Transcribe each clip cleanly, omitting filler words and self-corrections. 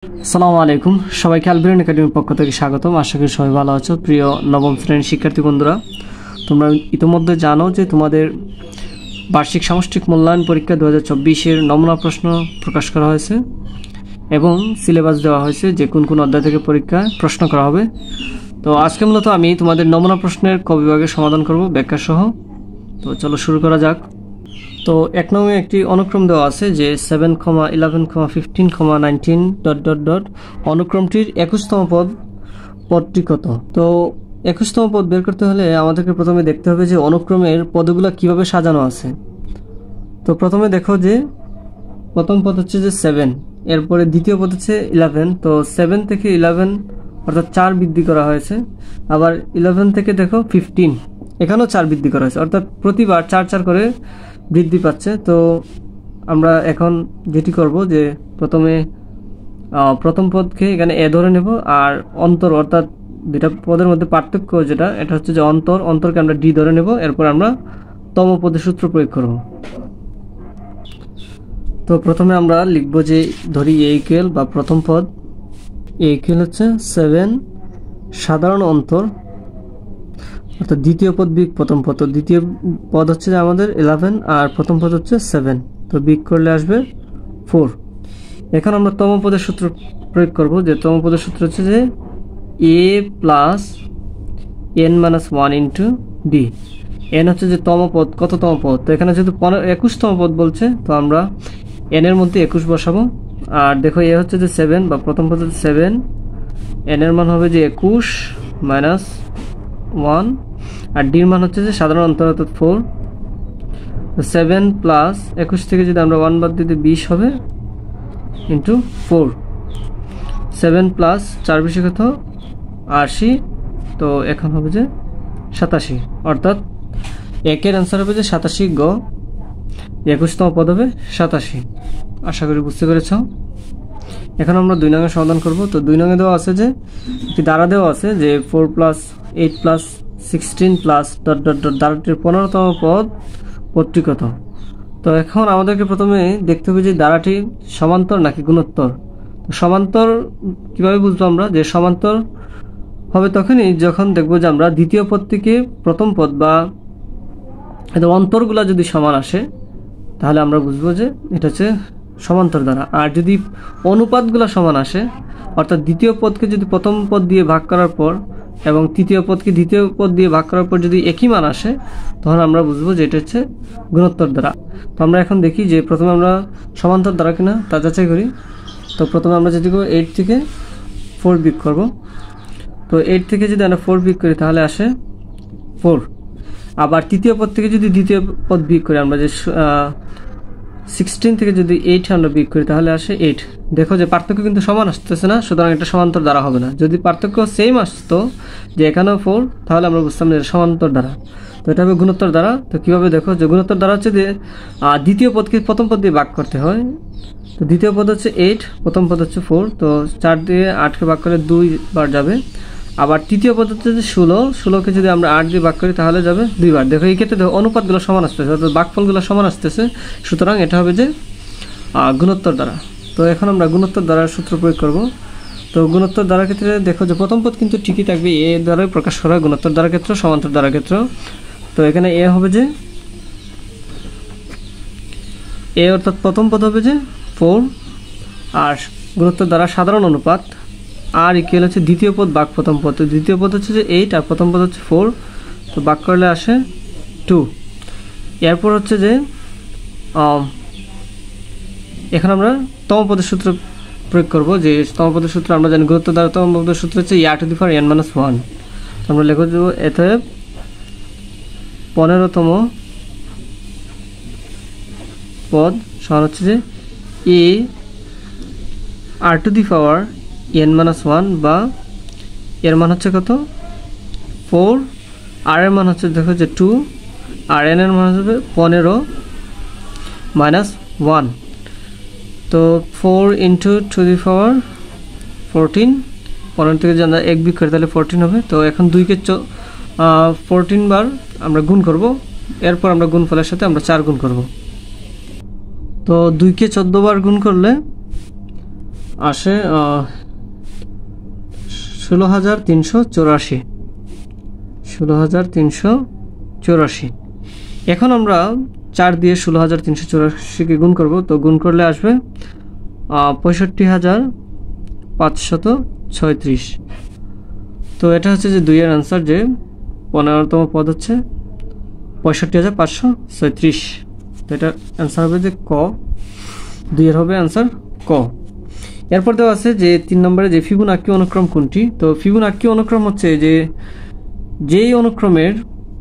আসসালামু আলাইকুম, সবাইকে আলবিরন একাডেমির পক্ষ থেকে স্বাগতম। আশা করি সবাই ভালো আছো। প্রিয় নবম শ্রেণীর শিক্ষার্থী বন্ধুরা, তোমরা ইতিমধ্যে জানো যে তোমাদের বার্ষিক সামষ্টিক মূল্যায়ন পরীক্ষা 2024-এর নমুনা প্রশ্ন প্রকাশ করা হয়েছে এবং সিলেবাস দেওয়া হয়েছে যে কোন কোন অধ্যায় থেকে পরীক্ষায় প্রশ্ন করা হবে। তো আজকে মূলত আমি তোমাদের নমুনা প্রশ্নের ক বিভাগের সমাধান করব ব্যাখ্যা সহ। তো চলো শুরু করা যাক। তো এক নম্বরে একটি অনুক্রম দেওয়া আছে যে 7,11,15,19 ... অনুক্রমটির 21তম পদটি কত। তো 21তম পদ বের করতে হলে আমাদেরকে প্রথমে দেখতে হবে যে অনুক্রমের পদগুলো কিভাবে সাজানো আছে। তো প্রথমে দেখো যে প্রথম পদ হচ্ছে যে 7, এরপরে দ্বিতীয় পদ হচ্ছে 11। তো 7 থেকে 11 অর্থাৎ 4 বৃদ্ধি করা হয়েছে। আবার 11 থেকে দেখো 15, এখানেও 4 বৃদ্ধি করা হয়েছে, অর্থাৎ প্রতিবার 4 4 করে বৃদ্ধি পাচ্ছে। তো আমরা এখন যেটি করব যে প্রথমে প্রথম পদকে এখানে এ ধরে নেব, আর অন্তর অর্থাৎ দুটা পদের মধ্যে পার্থক্য যেটা, এটা হচ্ছে যে অন্তরকে আমরা ডি ধরে নেব। এরপর আমরা তম পদের সূত্র প্রয়োগ করব। তো প্রথমে আমরা লিখব যে ধরি এ ইকুয়াল বা প্রথম পদ এ ইকুয়াল হচ্ছে 7 সাধারণ অন্তর, অর্থাৎ দ্বিতীয় পদ বিগ প্রথম পদ। তো দ্বিতীয় পদ হচ্ছে যে আমাদের 11 আর প্রথম পদ হচ্ছে 7, তো বিগ করলে আসবে 4। এখন আমরা তম পদের সূত্র প্রয়োগ করব, যে তম পদের সূত্র হচ্ছে যে a plus n minus 1 into D. N হচ্ছে যে তম পদ, কততম পদ। তো এখানে যেহেতু 21তম পদ বলছে, তো আমরা n এর মধ্যে 21 বসাবো। আর দেখো এ হচ্ছে যে 7 বা প্রথম পদ হচ্ছে 7, n এর মান হবে যে 21 মাইনাস 1, আর ডির মান হচ্ছে যে সাধারণ অন্তর অর্থাৎ 4। 7 প্লাস 21 থেকে যদি আমরা 1 বাদ দিতে 20 হবে ইন্টু 4। 7 প্লাস 4 20 কত 80, তো এখন হবে যে 87, অর্থাৎ একের অ্যান্সার হবে যে 87 গ। 21তম পদ হবে 87। আশা করি বুঝতে পেরেছ। এখন আমরা 2 নংয়ের সমাধান করব। তো 2 নংয়ে দেওয়া আছে যে একটি দ্বারা দেওয়া আছে যে 4 plus 8 plus 16 plus dot dot dot দ্বারাটির 15তম পদটি কত। তো এখন আমাদেরকে প্রথমে দেখতে হবে যে দ্বারাটি সমান্তর নাকি গুণোত্তর। তো সমান্তর কিভাবে বুঝবো আমরা, যে সমান্তর হবে তখনই যখন দেখবো যে আমরা দ্বিতীয় পদ থেকে প্রথম পদ বা অন্তরগুলা যদি সমান আসে, তাহলে আমরা বুঝবো যে এটা হচ্ছে সমান্তর দ্বারা। আর যদি অনুপাতগুলো সমান আসে, অর্থাৎ দ্বিতীয় পদকে যদি প্রথম পদ দিয়ে ভাগ করার পর এবং তৃতীয় পদকে দ্বিতীয় পদ দিয়ে ভাগ করার পর যদি একই মান আসে, তখন আমরা বুঝবো যে এটা হচ্ছে গুণোত্তর দ্বারা। তো আমরা এখন দেখি যে প্রথমে আমরা সমান্তর দ্বারা কিনা তা যাচাই করি। তো প্রথমে আমরা যদি 8 থেকে 4 বিয়োগ করব। তো 8 থেকে যদি আমরা 4 বিয়োগ করি তাহলে আসে 4। আবার তৃতীয় পদ থেকে যদি দ্বিতীয় পদ বিয়োগ করি, আমরা যে 16 থেকে যদি 8 আমরা বিয়োগ করি তাহলে আসে 8। দেখো যে পার্থক্য কিন্তু সমান আসতেছে না, সুতরাং এটা সমান্তর দ্বারা হবে না। যদি পার্থক্য সেম আসতো, যে এখানেও 4, তাহলে আমরা বুঝতাম যে সমান্তর দ্বারা। তো এটা হবে গুণোত্তর দ্বারা। তো কীভাবে দেখো, যে গুণোত্তর দ্বারা হচ্ছে যে দ্বিতীয় পদকে প্রথম পদ দিয়ে ভাগ করতে হয়। তো দ্বিতীয় পদ হচ্ছে 8, প্রথম পদ হচ্ছে 4, তো 4 দিয়ে 8কে ভাগ করলে 2 বার যাবে। আবার তৃতীয় পদ হচ্ছে যে 16কে যদি আমরা 8 দিয়ে ভাগ করি তাহলে যাবে 2 বার। দেখো এই ক্ষেত্রে দেখো অনুপাতগুলো সমান আসতেছে, অর্থাৎ ভাগফলগুলো সমান আসতেছে, সুতরাং এটা হবে যে গুণোত্তর দ্বারা। তো এখন আমরা গুণোত্তর দ্বারার সূত্র প্রয়োগ করব। তো গুণোত্তর দ্বারার ক্ষেত্রে দেখো যে প্রথম পদ কিন্তু ঠিকই থাকবে, এ দ্বারাই প্রকাশ করা হয় গুণোত্তর দ্বারার ক্ষেত্রে, সমান্তর দ্বারার ক্ষেত্রে। তো এখানে এ হবে যে এ, অর্থাৎ প্রথম পদ হবে যে 4, আর গুণোত্তর দ্বারা সাধারণ অনুপাত আর ইকুয়াল হচ্ছে দ্বিতীয় পদ ভাগ প্রথম পদ। তো দ্বিতীয় পদ হচ্ছে যে 8 আর প্রথম পদ হচ্ছে 4, তো ভাগ করলে আসে 2। এরপর হচ্ছে যে এখন আমরা তম পদের সূত্র প্রয়োগ করব। যে তম পদের সূত্র আমরা জানি, গুণোত্তর দ্বারা তম পদের সূত্র হচ্ছে r⁻n-1। তো আমরা লিখে দেবো এতে 15তম পদ সমান হচ্ছে যে a r⁻n-1, বা এর মান হচ্ছে কত 4, আর এর মান হচ্ছে দেখো যে 2, আর n এর মান হবে 15 মাইনাস 1। তো 4 ইন্টু 2⁴ 15 থেকে যদি আমরা 1 বিয়োগ করি তাহলে 14 হবে। তো এখন 2কে 14 বার আমরা গুণ করব, এরপর আমরা গুণফলের সাথে আমরা 4 গুণ করব। তো 2কে 14 বার গুণ করলে আসে 16,384। 16,384। এখন আমরা 4 দিয়ে 16,384কে গুণ করব, তো গুণ করলে আসবে 65,536। তো এটা হচ্ছে যে 2 এর আনসার, যে 15তম পদ হচ্ছে 65,536। তো এটা অ্যান্সার হবে যে ক, 2 এর হবে অ্যান্সার ক। এরপর দেওয়া আছে যে 3 নম্বরে যে ফিবোনাকি অনুক্রম কোনটি। তো ফিবোনাকি অনুক্রম হচ্ছে যে যেই অনুক্রমের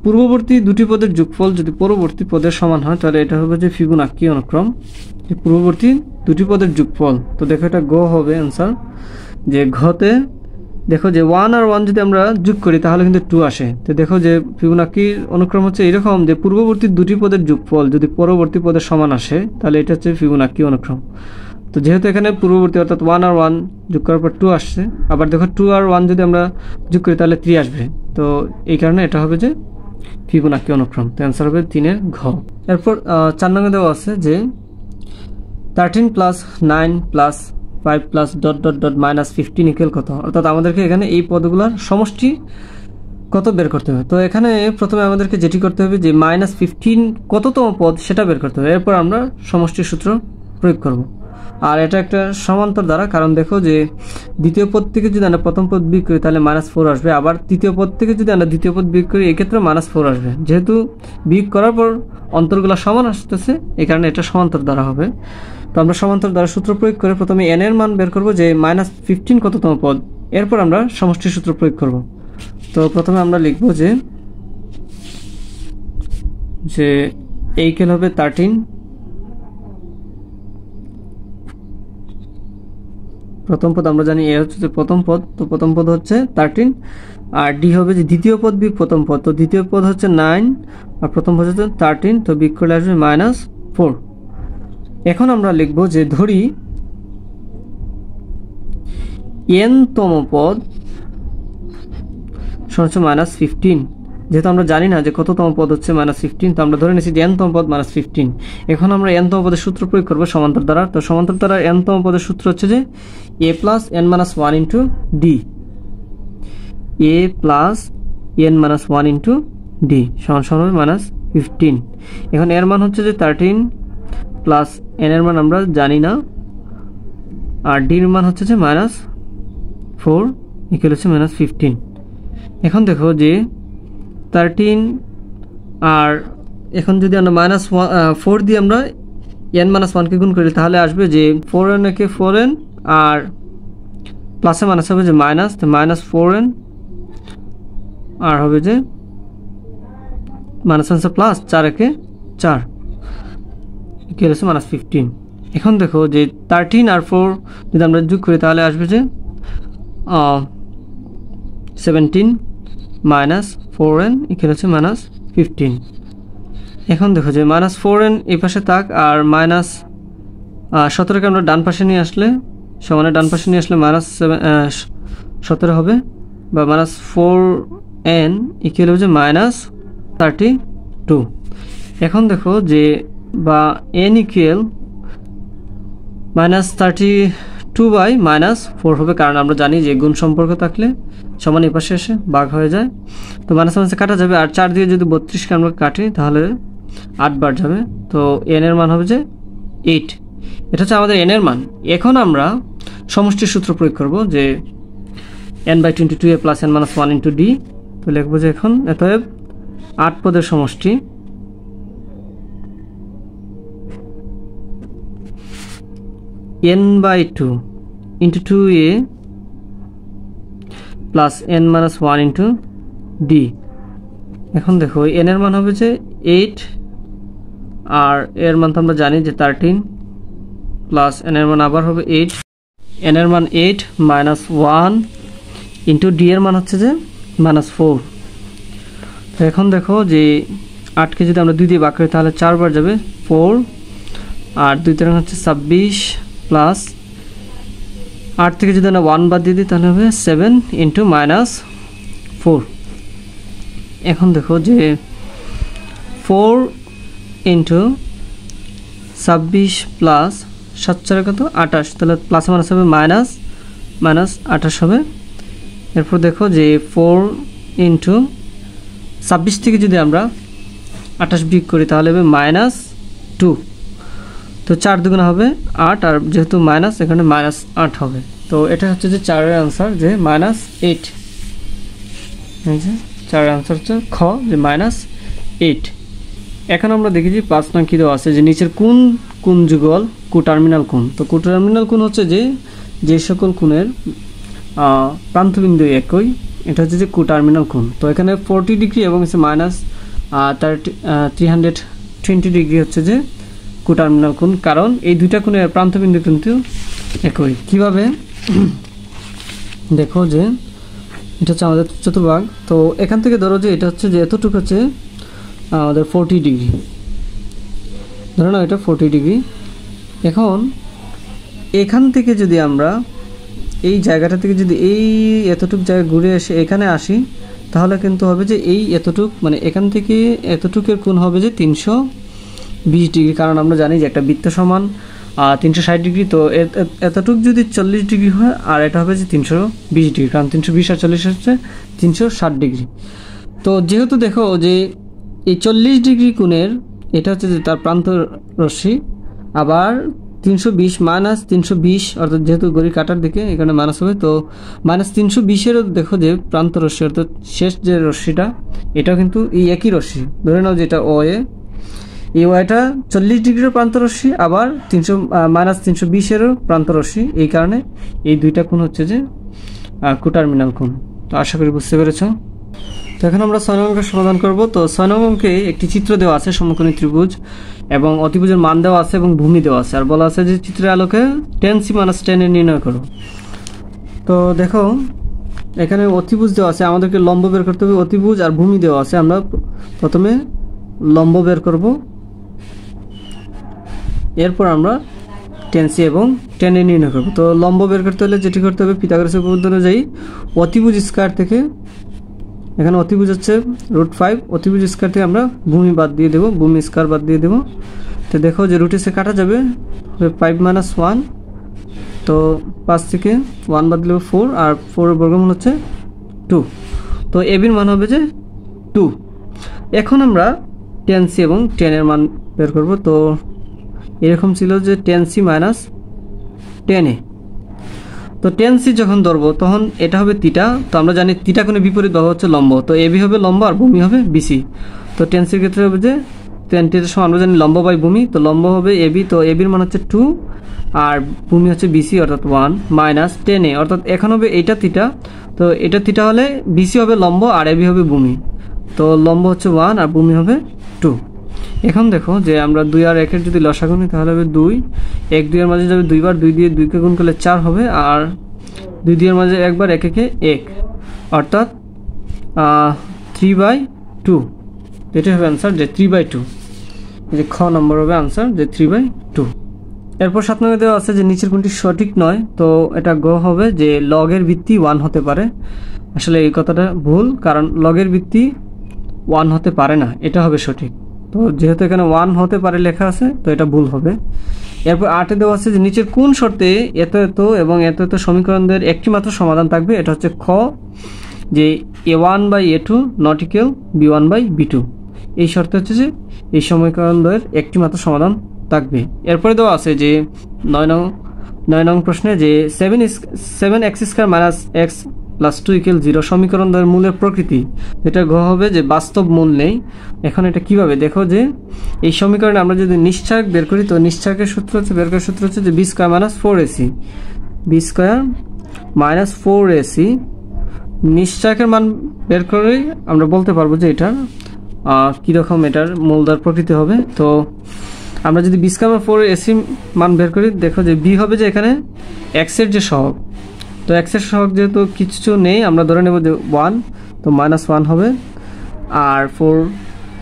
পূর্ববর্তী দুটি পদের যোগফল যদি পরবর্তী পদের সমান হয়, তাহলে এটা হবে যে ফিবোনাকি অনুক্রম, যে পূর্ববর্তী দুটি পদের যোগফল। তো দেখো এটা গ হবে অ্যান্সার। যে ঘতে দেখো যে 1 আর 1 যদি আমরা যোগ করি তাহলে কিন্তু 2 আসে। তো দেখো যে ফিবোনাকির অনুক্রম হচ্ছে এরকম, যে পূর্ববর্তী দুটি পদের যোগফল যদি পরবর্তী পদের সমান আসে, তাহলে এটা হচ্ছে ফিবোনাকি অনুক্রম। তো যেহেতু এখানে পূর্ববর্তী অর্থাৎ 1 আর 1 যোগ করার পর 2 আসছে, আবার দেখো 2 আর 1 যদি আমরা যোগ করি তাহলে 3 আসবে। তো এই কারণে এটা হবে যে ফিবোনাকি অনুক্রম। তো অ্যান্সার হবে 3 এর ঘ। এরপর 4 নম্বরে দেওয়া আছে যে 13 plus 9 plus 5 plus dot dot dot minus 15 equal কত। অর্থাৎ আমাদেরকে এখানে এই পদগুলোর সমষ্টি কত বের করতে হবে। তো এখানে প্রথমে আমাদেরকে যেটি করতে হবে যে -15 কততম পদ সেটা বের করতে হবে। এরপর আমরা সমষ্টির সূত্র প্রয়োগ করব। আর এটা একটা সমান্তর দ্বারা, কারণ দেখো যে দ্বিতীয় পদ থেকে যদি আমরা প্রথম পদ বিয়োগ করি তাহলে -4 আসবে, আবার তৃতীয় পদ থেকে যদি আমরা দ্বিতীয় পদ বিয়োগ করি এক্ষেত্রে -4 আসবে। যেহেতু বিয়োগ করার পর অন্তরগুলো সমান আসতেছে, এই কারণে এটা সমান্তর দ্বারা হবে। তো আমরা সমান্তর দ্বারা সূত্র প্রয়োগ করে প্রথমে n এর মান বের করব যে -15 কততম পদ, এরপর আমরা সমষ্টির সূত্র প্রয়োগ করব। তো প্রথমে আমরা লিখব যে এই ইকুয়াল হবে 13, প্রথম পদ আমরা জানি এ হচ্ছে যে প্রথম পদ, তো প্রথম পদ হচ্ছে 13, আর ডি হবে যে দ্বিতীয় পদ বিয়োগ প্রথম পদ। তো দ্বিতীয় পদ হচ্ছে 9 আর প্রথম পদ হচ্ছে 13, তো বিয়োগ করলে আসবে -4। এখন আমরা লিখব যে ধরি n তম পদ সমান -15। যেহেতু আমরা জানি না যে কততম পদ হচ্ছে -15, তো আমরা ধরে নিয়েছি যে n তম পদ -15। এখন আমরা n তম পদের সূত্র প্রয়োগ করব সমান্তর দ্বারা। তো সমান্তর দ্বারা n তম পদের সূত্র হচ্ছে যে a plus n minus 1 into D. a plus n minus 1 into D সমান হবে -15। এখন এর মান হচ্ছে যে 13 প্লাস n এর মান আমরা জানি না, আর ডির মান হচ্ছে যে -4 ইকুয়াল হচ্ছে -15। এখন দেখো যে 13 আর এখন যদি আমরা -4 দিয়ে আমরা n-1 কে গুণ করি তাহলে আসবে যে 4n কে 4n আর প্লাসে মাইনাস হবে যে মাইনাস, তো -4n আর হবে যে মাইনাস প্লাস 4 একে 4 ইকুয়াল হচ্ছে -15। এখন দেখো যে 13 আর 4 যদি আমরা যোগ করি তাহলে আসবে যে 17 মাইনাস 4n ইকুয়াল হচ্ছে -15। এখন দেখো যে -4n এই পাশে থাক, আর -17কে আমরা ডান পাশে নিয়ে আসলে সমানে ডান পাশে নিয়ে আসলে -17 হবে, বা -4n ইকুয়াল হচ্ছে -32। এখন দেখো যে বা n ইকুয়াল -32/-4 হবে, কারণ আমরা জানি যে গুণ সম্পর্ক থাকলে সমান এই পাশে এসে ভাগ হয়ে যায়। তো মাইনাস কাটা যাবে, আর 4 দিয়ে যদি 32কে আমরা কাটি তাহলে 8 বার যাবে। তো n এর মান হবে যে 8। এটা হচ্ছে আমাদের n এর মান। এখন আমরা সমষ্টির সূত্র প্রয়োগ করব যে n/22a plus n-1 into D. তো লিখবো যে এখন অতএব 8 পদের সমষ্টি n/2 into 2a plus n-1 into D. এখন দেখো n এর মান হবে যে 8, আর এর মান তো আমরা জানি যে 13 প্লাস n এর মান আবার হবে 8, n এর মান 8 মাইনাস 1 ইন্টু ডি এর মান হচ্ছে যে -4। তো এখন দেখো যে 8কে যদি আমরা 2 দিয়ে ভাগ করি তাহলে 4 বার যাবে 4, আর 2 3 হচ্ছে 26 প্লাস 8 থেকে যদি আমরা 1 বাদ দিয়ে দিই তাহলে হবে 7 ইন্টু -4। এখন দেখো যে 4 ইন্টু 26 প্লাস 7 4 কত 28, তাহলে প্লাস মাইনাস হবে মাইনাস 28 হবে। এরপর দেখো যে 4 ইন্টু 26 থেকে যদি আমরা 28 বিয়োগ করি তাহলে হবে -2, তো 4 দুগুণ হবে 8, আর যেহেতু মাইনাস এখানে -8 হবে। তো এটা হচ্ছে যে 4-এর আনসার যে -8, এই যে 4-এর আনসার হচ্ছে খ যে -8। এখন আমরা দেখি যে 5 নং কি দেওয়া আছে যে নিচের কোন যুগল কোটার্মিনাল কোণ। তো কোটার্মিনাল কোণ হচ্ছে যে সকল কোণের প্রান্তবিন্দু একই, এটা হচ্ছে যে কোটার্মিনাল কোণ। তো এখানে 40 ডিগ্রি এবং হচ্ছে -320 ডিগ্রি হচ্ছে যে কোটার্মিনাল কোণ, কারণ এই দুইটা কোণের প্রান্তবিন্দু কিন্তু একই। কিভাবে দেখো যে এটা হচ্ছে আমাদের চতুর্ভাগ। তো এখান থেকে ধরো যে এটা হচ্ছে যে এতটুকু হচ্ছে আমাদের 40 ডিগ্রি, ধরো না এটা 40 ডিগ্রি। এখন এখান থেকে যদি আমরা এই জায়গাটা থেকে যদি এই এতটুক জায়গা ঘুরে এসে এখানে আসি তাহলে কিন্তু হবে যে এই এতটুক মানে এখান থেকে এতটুকের কোণ হবে যে 320 ডিগ্রি, কারণ আমরা জানি যে একটা বৃত্ত সমান 360 ডিগ্রি। তো এতটুক যদি 40 ডিগ্রি হয় আর এটা হবে যে 320 ডিগ্রি, কারণ 320 আর 40 হচ্ছে 360 ডিগ্রি। তো যেহেতু দেখো যে এই 40 ডিগ্রি কোণের এটা হচ্ছে যে তার প্রান্ত রশ্মি, আবার 320 -320 অর্থাৎ যেহেতু ঘড়ি কাটার দিকে এখানে মাইনাস হবে, তো -320-এরও দেখো যে প্রান্ত রশ্মি অর্থাৎ শেষ যে রশ্মিটা এটাও কিন্তু এই একই রশ্মি। ধরে নাও যে এটা OA, এই ওয়াইটা 40 ডিগ্রির প্রান্ত রশ্মি আবার -320-এরও প্রান্ত রশ্মি, এই কারণে এই দুইটা কোণ হচ্ছে যে কোটার্মিনাল কোণ। তো আশা করি বুঝতে পেরেছ। তো এখন আমরা 6 নং অঙ্কের সমাধান করব। তো 6 নং অঙ্কে একটি চিত্র দেওয়া আছে, সমকোণী ত্রিভুজ এবং অতিভুজের মান দেওয়া আছে এবং ভূমি দেওয়া আছে, আর বলা আছে যে চিত্রের আলোকে tan c - tan a নির্ণয় করো। তো দেখো এখানে অতিভুজ দেওয়া আছে, আমাদেরকে লম্ব বের করতে হবে। অতিভুজ আর ভূমি দেওয়া আছে, আমরা প্রথমে লম্ব বের করব, এরপর আমরা tan c এবং tan a নির্ণয় করব। তো লম্ব বের করতে হলে যেটি করতে হবে পিথাগোরাসের উপপাদ্য অনুযায়ী অতিভুজ স্কয়ার থেকে, এখানে অতিভুজ হচ্ছে √5, অতিভুজ স্কয়ার থেকে আমরা ভূমি বাদ দিয়ে দেব, ভূমি স্কয়ার বাদ দিয়ে দেব। তো দেখো যে রুটে সে কাটা যাবে 5 - 1, তো 5 থেকে 1 বাদ দিলে 4, আর 4 এর বর্গমূল হচ্ছে 2। তো এবির মান হবে যে 2। এখন আমরা tan c এবং tan এর মান বের করব। তো এরকম ছিল যে tan c - tan a। তো tan c যখন ধরবো তখন এটা হবে থিটা। তো আমরা জানি থিটা কোণের বিপরীত বাহু হচ্ছে লম্ব, তো এবি হবে লম্ব আর ভূমি হবে BC। তো tan c এর ক্ষেত্রে হবে যে tan θ সমান আমরা জানি লম্ব বাই ভূমি, তো লম্ব হবে এবি, তো এবির মান হচ্ছে 2 আর ভূমি হচ্ছে BC অর্থাৎ 1 মাইনাস tan a, অর্থাৎ এখন হবে এটা থিটা। তো এটা থিটা হলে BC হবে লম্ব আর এবি হবে ভূমি, তো লম্ব হচ্ছে 1 আর ভূমি হবে 2। এখন দেখো যে আমরা 2 আর 1 এর যদি লসাগু নিই তাহলে হবে 2, 1 2 এর মাঝে যাবে 2 বার, 2 দিয়ে 2 কে গুণ করলে 4 হবে, আর 2 2 এর মাঝে একবার 1 1 1, অর্থাৎ 3/2। এটা হবে आंसर যে 3/2, যে খ নম্বর হবে आंसर যে 3/2। এরপর 7 নম্বরে দেওয়া আছে যে নিচের কোনটি সঠিক নয়। তো এটা গ হবে যে লগের ভিত্তি 1 হতে পারে। আসলে এই কথাটা ভুল, কারণ লগের ভিত্তি 1 হতে পারে না, এটা হবে সঠিক। তো যেহেতু এখানে 1 হতে পারে লেখা আছে তো এটা ভুল হবে। এরপর 8 এ দেওয়া আছে যে নিচের কোন শর্তে এত এত এবং এত এত সমীকরণদের একটি মাত্র সমাধান থাকবে। এটা হচ্ছে খ যে a1/a2 নট ইকুয়াল b1/b2। এই শর্তে হচ্ছে যে এই সমীকরণদের একটি মাত্র সমাধান থাকবে। এরপরে দেওয়া আছে যে 9 নং প্রশ্নে যে 7x² - x + 2 = 0 সমীকরণের মূলের প্রকৃতি, এটা ঘ হবে যে বাস্তব মূল নেই। এখন এটা কিভাবে দেখো যে এই সমীকরণে আমরা যদি নিশ্চয়ক বের করি, তো নিশ্চয়কের সূত্র হচ্ছে বের করার সূত্র হচ্ছে যে b² - 4ac, b² - 4ac। নিশ্চয়কের মান বের করেই আমরা বলতে পারবো যে এটার কীরকম এটার মূলদার প্রকৃতি হবে। তো আমরা যদি b² - 4ac মান বের করি, দেখো যে b হবে যে এখানে x এর যে সহগ, তো x এর সহগ যেহেতু কিছু নেই আমরা ধরে নেব যে 1, তো -1 হবে, আর 4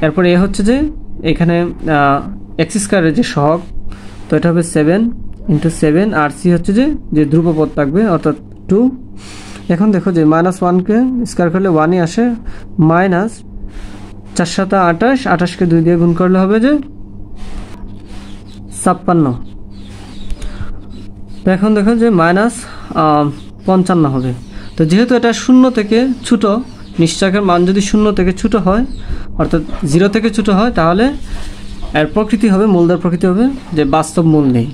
এরপর এ হচ্ছে যে এখানে x² এর যে সহগ, তো এটা হবে 7 × 7, আর c হচ্ছে যে ধ্রুবপদ থাকবে অর্থাৎ 2। এখন দেখো যে -1 কে স্কয়ার করলে 1ই আসে, মাইনাস 4 × 7 = 28, 28 কে 2 দিয়ে গুণ করলে হবে যে 56। তো এখন দেখো যে -55 হবে। তো যেহেতু এটা 0 থেকে ছোট, নিশ্চয়কের মান যদি 0 থেকে ছোট হয় অর্থাৎ 0 থেকে ছোট হয়, তাহলে এর প্রকৃতি হবে, মূলদের প্রকৃতি হবে যে বাস্তব মূল নেই।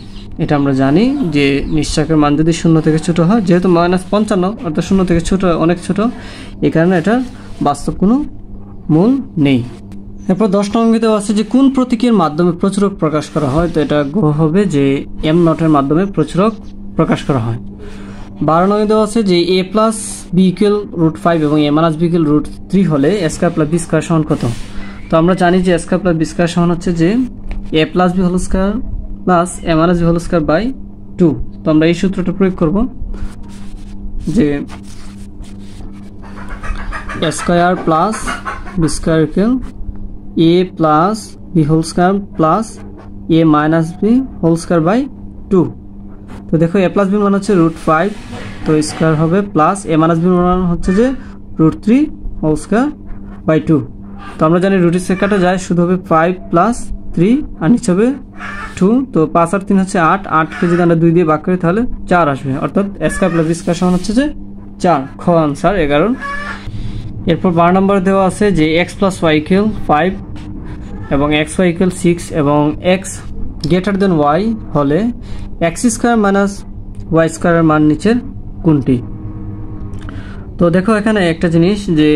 এটা আমরা জানি যে নিশ্চয়কের মান যদি 0 থেকে ছোট হয়, যেহেতু -55 অর্থাৎ 0 থেকে ছোট, অনেক ছোট, এই কারণে এটা বাস্তব কোনো মূল নেই। এরপর 10 নম্বর দেওয়া আছে যে কোন প্রতীকের মাধ্যমে প্রচুরক প্রকাশ করা হয়। তো এটা গ হবে যে m0 এর মাধ্যমে প্রচুরক প্রকাশ করা হয়। 12 নম্বর দেওয়া আছে যে a প্লাস b ইকুয়াল √5 এবং a মাইনাস b ইকুয়াল √3 হলে a square plus b square সমান কত। তো আমরা জানি যে a square plus b square সমান হচ্ছে যে a plus b whole square plus a minus b whole square by 2। তো আমরা এই সূত্রটা প্রয়োগ করব যে a square plus b square equal a plus b whole square plus a minus b whole square by 2। তো দেখো a প্লাস b মান হচ্ছে √5, তো স্কয়ার হবে প্লাস a মাইনাস b মান হচ্ছে যে √3 হোল স্কয়ার বাই 2। তো আমরা জানি রুট থেকে কাটা যায়, শুধু হবে 5 প্লাস 3 আর নিচে হবে 2। তো 5 আর 3 হচ্ছে 8, 8কে যদি আমরা 2 দিয়ে ভাগ করি তাহলে 4 আসবে, অর্থাৎ a square plus b square সমান হচ্ছে যে 4। খ আনসার 11। এরপর 12 নম্বর দেওয়া আছে যে x প্লাস y ইকুয়াল 5 এবং xy ইকুয়াল 6 এবং x গ্রেটার দেন y হলে x স্কয়ার মাইনাস y স্কয়ারের মান নিচের কোনটি। তো দেখো এখানে একটা জিনিস যে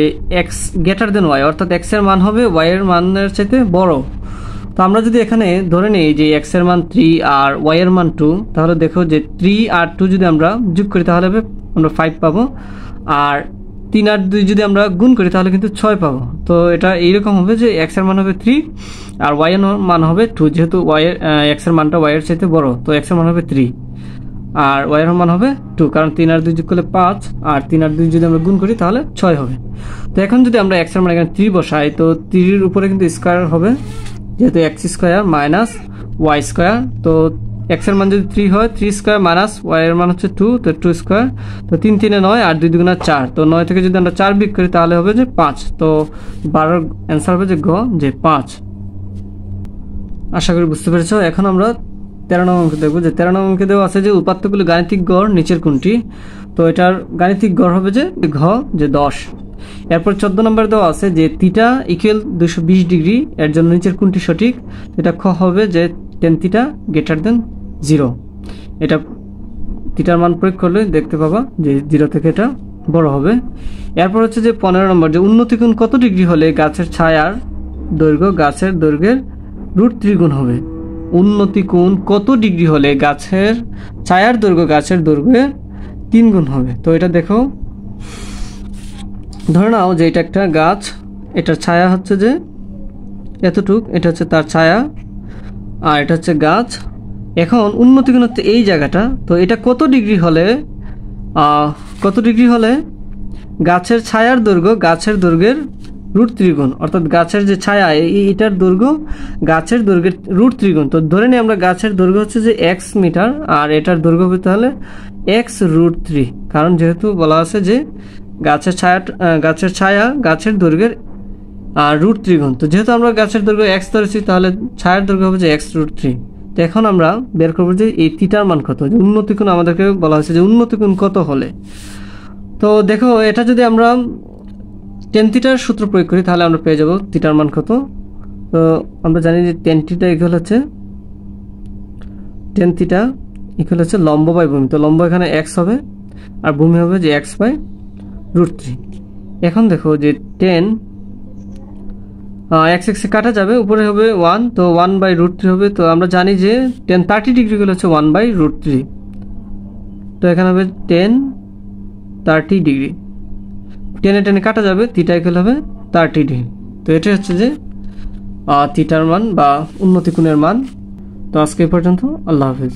x গ্রেটার দেন y অর্থাৎ x এর মান হবে y এর মানের চাইতে বড়। তো আমরা যদি এখানে ধরে নিই যে x এর মান 3 আর y এর মান 2, তাহলে দেখো যে 3 আর 2 যদি আমরা যোগ করি তাহলে আমরা 5 পাবো, আর 3 আর 2 যদি আমরা গুণ করি তাহলে কিন্তু 6 পাবো। তো এটা এইরকম হবে যে x এর মান হবে 3 আর y এর মান হবে 2, যেহেতু x এর মানটা y এর চাইতে বড়, তো x এর মান হবে 3 আর y এর মান হবে 2, কারণ 3 আর 2 যোগ করলে 5 আর 3 আর 2 যদি আমরা গুণ করি তাহলে 6 হবে। তো এখন যদি আমরা x এর মান এখানে 3 বসাই, তো 3 এর উপরে কিন্তু স্কয়ার হবে, যেহেতু x square minus y square. তো x এর মান যদি 3 হয়, 3 স্কয়ার মাইনাস y এর মান হচ্ছে 2, তো 2 স্কয়ার। তো 3 3 এ 9 আর 2 2 4, তো 9 থেকে যদি আমরা 4 বিয়োগ করি তাহলে হবে যে 5। তো 12 অ্যান্সার হবে যে গ যে 5। আশা করি বুঝতে পেরেছো। এখন আমরা 13 নম্বর অঙ্ক দেখব যে 13 নম্বর অঙ্কে দেওয়া আছে যে উপাত্তগুলি গাণিতিক গড় নিচের কোনটি। তো এটার গাণিতিক গড় হবে যে ঘ যে 10। এরপর 14 নম্বর দেওয়া আছে যে থিটা ইকুয়াল 220 ডিগ্রি, এর জন্য নিচের কোনটি সঠিক। এটা খ হবে যে tan থিটা গ্রেটার দেন 0। এটা থিটার মান প্রয়োগ করলে দেখতে পাবা যে 0 থেকে এটা বড় হবে। এরপর হচ্ছে যে 15 নম্বর যে উন্নতি কোণ কত ডিগ্রি হলে গাছের ছায়ার দৈর্ঘ্য গাছের দৈর্ঘ্যের √3 গুণ হবে। উন্নতি কোণ কত ডিগ্রি হলে গাছের ছায়ার দৈর্ঘ্য গাছের দৈর্ঘ্যের 3 গুণ হবে। তো এটা দেখো, ধরে নাও যে এটা একটা গাছ, এটার ছায়া হচ্ছে যে এতটুক, এটা হচ্ছে তার ছায়া, আর এটা হচ্ছে গাছ। এখন উন্নতি কোণ হচ্ছে এই জায়গাটা, তো এটা কত ডিগ্রি হলে গাছের ছায়ার দৈর্ঘ্য গাছের দৈর্ঘ্যের √3 গুণ, অর্থাৎ গাছের যে ছায়া এটার দৈর্ঘ্য গাছের দৈর্ঘ্যের √3 গুণ। তো ধরে নিই আমরা গাছের দৈর্ঘ্য হচ্ছে যে x মিটার আর এটার দৈর্ঘ্য হবে তাহলে x √3, কারণ যেহেতু বলা আছে যে গাছের ছায়া গাছের দৈর্ঘ্যের √3 গুণ। তো যেহেতু আমরা গাছের দৈর্ঘ্য x ধরেছি, তাহলে ছায়ার দৈর্ঘ্য হবে যে x √3। তো এখন আমরা বের করবো যে এই থিটার মান কত। উন্নতি কোণ আমাদেরকে বলা হয়েছে যে উন্নতি কোণ কত হলে। তো দেখো এটা যদি আমরা tan থিটার সূত্র প্রয়োগ করি তাহলে আমরা পেয়ে যাব থিটার মান কত। তো আমরা জানি যে tan থিটা ইকুয়াল হচ্ছে লম্ব বাই ভূমি। তো লম্ব এখানে x হবে আর ভূমি হবে যে x বাই √3। এখন দেখো যে tan x এ কাটা যাবে, উপরে হবে 1, তো 1 বাই √3 হবে। তো আমরা জানি যে tan 30 ডিগ্রি হলে হচ্ছে 1 বাই √3। তো এখানে হবে tan 30 ডিগ্রি, টেনে টেনে কাটা যাবে, থিটা ইকুয়াল হবে 30 ডিগ্রি। তো এটাই হচ্ছে যে থিটার মান বা উন্নতি কোণের মান। তো আজকে এই পর্যন্ত, আল্লাহ হাফেজ।